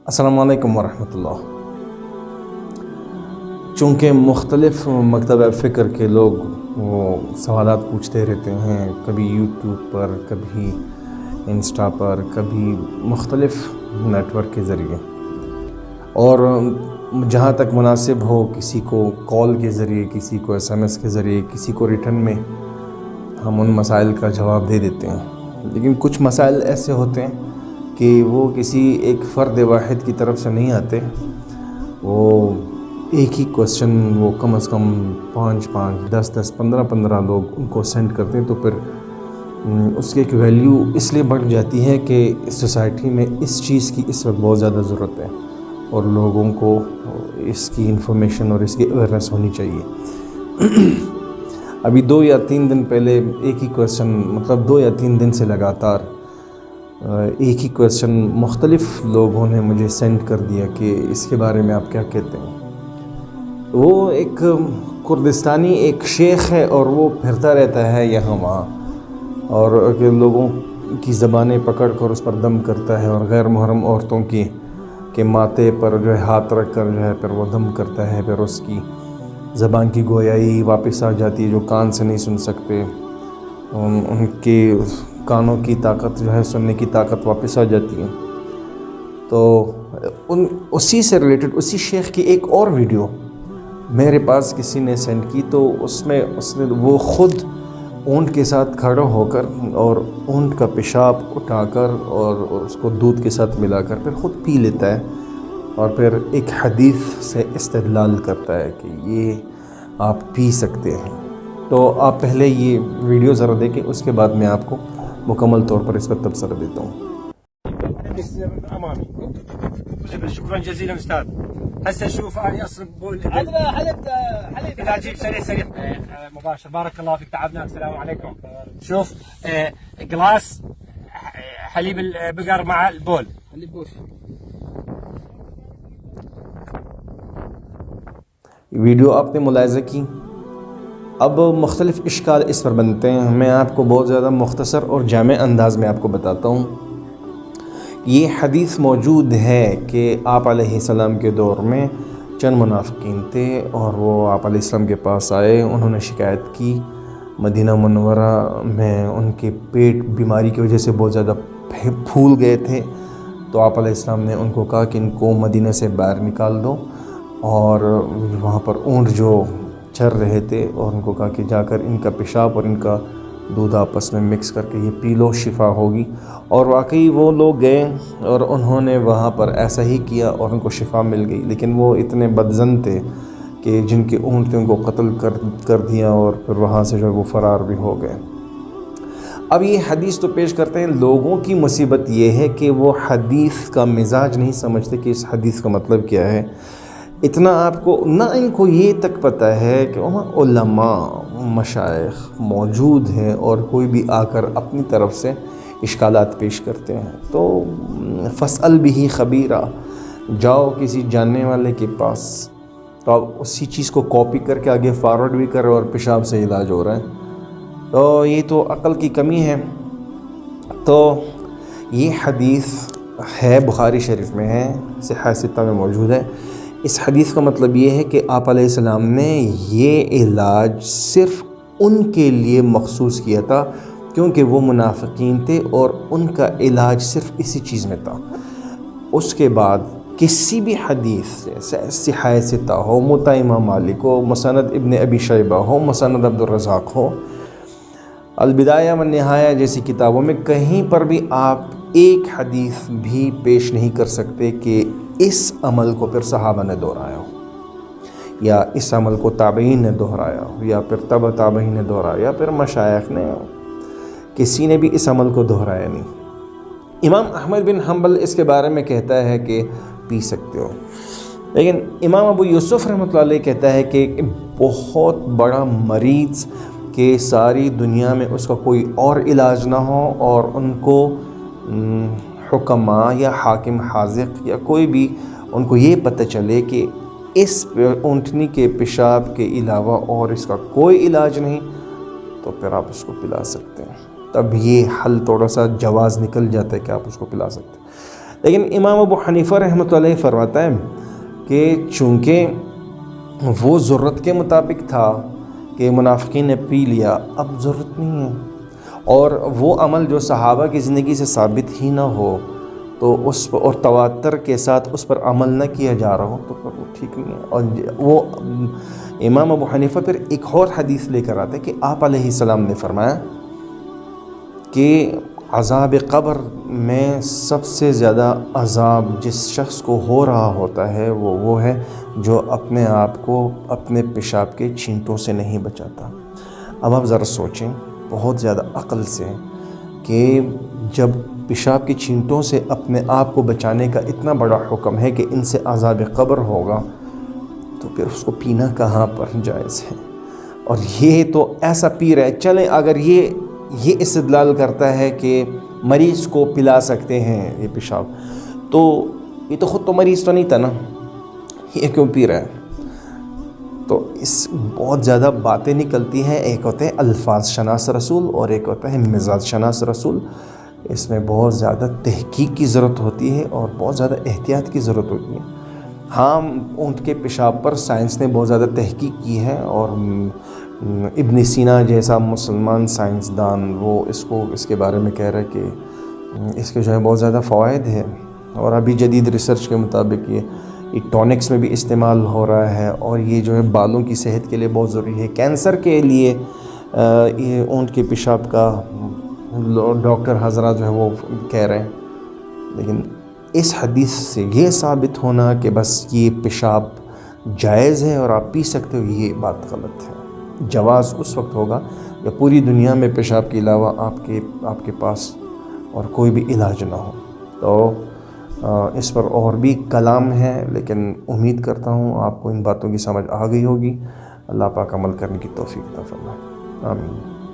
السلام علیکم ورحمۃ اللہ۔ چونکہ مختلف مکتبہ فکر کے لوگ وہ سوالات پوچھتے رہتے ہیں، کبھی یوٹیوب پر، کبھی انسٹا پر، کبھی مختلف نیٹ ورک کے ذریعے، اور جہاں تک مناسب ہو کسی کو کال کے ذریعے، کسی کو SMS کے ذریعے، کسی کو ریٹن میں ہم ان مسائل کا جواب دے دیتے ہیں۔ لیکن کچھ مسائل ایسے ہوتے ہیں کہ وہ کسی ایک فرد واحد کی طرف سے نہیں آتے، وہ ایک ہی کوسچن وہ کم از کم 5 10 15 لوگ ان کو سینڈ کرتے ہیں، تو پھر اس کی ایک ویلیو اس لیے بڑھ جاتی ہے کہ سوسائٹی میں اس چیز کی اس وقت بہت زیادہ ضرورت ہے اور لوگوں کو اس کی انفارمیشن اور اس کی اویئرنیس ہونی چاہیے۔ ابھی 2 یا 3 دن پہلے ایک ہی کوسچن، مطلب 2 یا 3 دن سے لگاتار ایک ہی کوسچن مختلف لوگوں نے مجھے سینڈ کر دیا کہ اس کے بارے میں آپ کیا کہتے ہیں۔ وہ ایک کردستانی ایک شیخ ہے اور وہ پھرتا رہتا ہے یہاں وہاں، اور لوگوں کی زبانیں پکڑ کر اس پر دم کرتا ہے، اور غیر محرم عورتوں کے ماتھے پر جو ہے ہاتھ رکھ کر جو ہے پھر وہ دم کرتا ہے، پھر اس کی زبان کی گویائی واپس آ جاتی ہے، جو کان سے نہیں سن سکتے ان کے کانوں کی طاقت جو ہے سننے کی طاقت واپس آ جاتی ہے۔ تو اسی سے ریلیٹڈ اسی شیخ کی ایک اور ویڈیو میرے پاس کسی نے سینڈ کی، تو اس نے وہ خود اونٹ کے ساتھ کھڑا ہو کر اور اونٹ کا پیشاب اٹھا کر اور اس کو دودھ کے ساتھ ملا کر پھر خود پی لیتا ہے، اور پھر ایک حدیث سے استدلال کرتا ہے کہ یہ آپ پی سکتے ہیں۔ تو آپ پہلے یہ ویڈیو ذرا دیکھیں، اس کے بعد میں آپ کو مکمل طور پر اس کا تبصرہ دیتا ہوں۔ شكرا جزيلا استاذ. هسه شوف اني اصرف بول حلبت لا جيب سريع مباشر. بارك الله فيك، تعبناك. السلام عليكم. شوف جلاس حليب البقر مع البول. ویڈیو آپ نے ملاحظہ کی۔ اب مختلف اشکال اس پر بنتے ہیں، میں آپ کو بہت زیادہ مختصر اور جامع انداز میں آپ کو بتاتا ہوں۔ یہ حدیث موجود ہے کہ آپ علیہ السلام کے دور میں چند منافقین تھے، اور وہ آپ علیہ السلام کے پاس آئے، انہوں نے شکایت کی مدینہ منورہ میں ان کے پیٹ بیماری کی وجہ سے بہت زیادہ پھول گئے تھے، تو آپ علیہ السلام نے ان کو کہا کہ ان کو مدینہ سے باہر نکال دو، اور وہاں پر اونٹ جو چر رہے تھے، اور ان کو کہا کہ جا کر ان کا پیشاب اور ان کا دودھ آپس میں مکس کر کے یہ پی لو، شفا ہوگی۔ اور واقعی وہ لوگ گئے اور انہوں نے وہاں پر ایسا ہی کیا اور ان کو شفا مل گئی، لیکن وہ اتنے بدظن تھے کہ جن کے اونٹ تھے ان کو قتل کر دیا، اور پھر وہاں سے جو وہ فرار بھی ہو گئے۔ اب یہ حدیث تو پیش کرتے ہیں، لوگوں کی مصیبت یہ ہے کہ وہ حدیث کا مزاج نہیں سمجھتے کہ اس حدیث کا مطلب کیا ہے۔ اتنا آپ کو نہ ان کو یہ تک پتہ ہے کہ وہاں علماء مشائخ موجود ہیں، اور کوئی بھی آ کر اپنی طرف سے اشکالات پیش کرتے ہیں، تو فاسأل بہ خبیرا، جاؤ کسی جاننے والے کے پاس، تو آپ اسی چیز کو کاپی کر کے آگے فارورڈ بھی کر رہے اور پیشاب سے علاج ہو رہا ہے، تو یہ تو عقل کی کمی ہے۔ تو یہ حدیث ہے بخاری شریف میں ہے، صحیح ستہ میں موجود ہے۔ اس حدیث کا مطلب یہ ہے کہ آپ علیہ السلام نے یہ علاج صرف ان کے لیے مخصوص کیا تھا، کیونکہ وہ منافقین تھے اور ان کا علاج صرف اسی چیز میں تھا۔ اس کے بعد کسی بھی حدیث سے صحیح ستہ ہو، موطا امام مالک ہو، مسند ابن ابی شیبہ ہو، مسند عبد الرزاق ہو، البدایہ والنہایہ جیسی کتابوں میں کہیں پر بھی آپ ایک حدیث بھی پیش نہیں کر سکتے کہ اس عمل کو پھر صحابہ نے دہرایا ہو، یا اس عمل کو تابعین نے دہرایا ہو، یا پھر تبع تابعین نے دہرایا، یا پھر مشائخ نے، کسی نے بھی اس عمل کو دہرایا نہیں۔ امام احمد بن حنبل اس کے بارے میں کہتا ہے کہ پی سکتے ہو، لیکن امام ابو یوسف رحمۃ اللہ علیہ کہتا ہے کہ بہت بڑا مریض کہ ساری دنیا میں اس کا کوئی اور علاج نہ ہو، اور ان کو حکماء یا حاکم حاذق یا کوئی بھی ان کو یہ پتہ چلے کہ اس اونٹنی کے پیشاب کے علاوہ اور اس کا کوئی علاج نہیں، تو پھر آپ اس کو پلا سکتے ہیں۔ تب یہ حل تھوڑا سا جواز نکل جاتا ہے کہ آپ اس کو پلا سکتے ہیں۔ لیکن امام ابو حنیفہ رحمۃ اللہ علیہ فرماتا ہے کہ چونکہ وہ ضرورت کے مطابق تھا کہ منافقین نے پی لیا، اب ضرورت نہیں ہے، اور وہ عمل جو صحابہ کی زندگی سے ثابت ہی نہ ہو تو اس پر، اور تواتر کے ساتھ اس پر عمل نہ کیا جا رہا ہو تو پھر وہ ٹھیک نہیں ہے۔ اور وہ امام ابو حنیفہ پھر ایک اور حدیث لے کر آتے کہ آپ علیہ السلام نے فرمایا کہ عذاب قبر میں سب سے زیادہ عذاب جس شخص کو ہو رہا ہوتا ہے وہ ہے جو اپنے آپ کو اپنے پیشاب کے چھینٹوں سے نہیں بچاتا۔ اب آپ ذرا سوچیں بہت زیادہ عقل سے کہ جب پیشاب کی چھینٹوں سے اپنے آپ کو بچانے کا اتنا بڑا حکم ہے کہ ان سے عذاب قبر ہوگا، تو پھر اس کو پینا کہاں پر جائز ہے؟ اور یہ تو ایسا پی رہا ہے، چلیں اگر یہ استدلال کرتا ہے کہ مریض کو پلا سکتے ہیں یہ پیشاب، تو یہ تو خود تو مریض تو نہیں تھا نا، یہ کیوں پی رہا ہے؟ تو اس بہت زیادہ باتیں نکلتی ہیں، ایک ہوتے ہیں الفاظ شناس رسول اور ایک ہوتا ہے مزاج شناس رسول۔ اس میں بہت زیادہ تحقیق کی ضرورت ہوتی ہے اور بہت زیادہ احتیاط کی ضرورت ہوتی ہے۔ ہاں، اونٹ کے پیشاب پر سائنس نے بہت زیادہ تحقیق کی ہے، اور ابن سینا جیسا مسلمان سائنسدان وہ اس کے بارے میں کہہ رہا ہے کہ اس کے جو ہے بہت زیادہ فوائد ہیں، اور ابھی جدید ریسرچ کے مطابق یہ ٹونکس میں بھی استعمال ہو رہا ہے، اور یہ جو ہے بالوں کی صحت کے لیے بہت ضروری ہے۔ کینسر کے لیے یہ اونٹ کے پیشاب کا ڈاکٹر حضرات جو ہے وہ کہہ رہے ہیں، لیکن اس حدیث سے یہ ثابت ہونا کہ بس یہ پیشاب جائز ہے اور آپ پی سکتے ہو، یہ بات غلط ہے۔ جواز اس وقت ہوگا یا پوری دنیا میں پیشاب کے علاوہ آپ کے پاس اور کوئی بھی علاج نہ ہو، تو اس پر اور بھی کلام ہے، لیکن امید کرتا ہوں آپ کو ان باتوں کی سمجھ آ گئی ہوگی۔ اللہ پاک عمل کرنے کی توفیق عطا فرمائے، آمین۔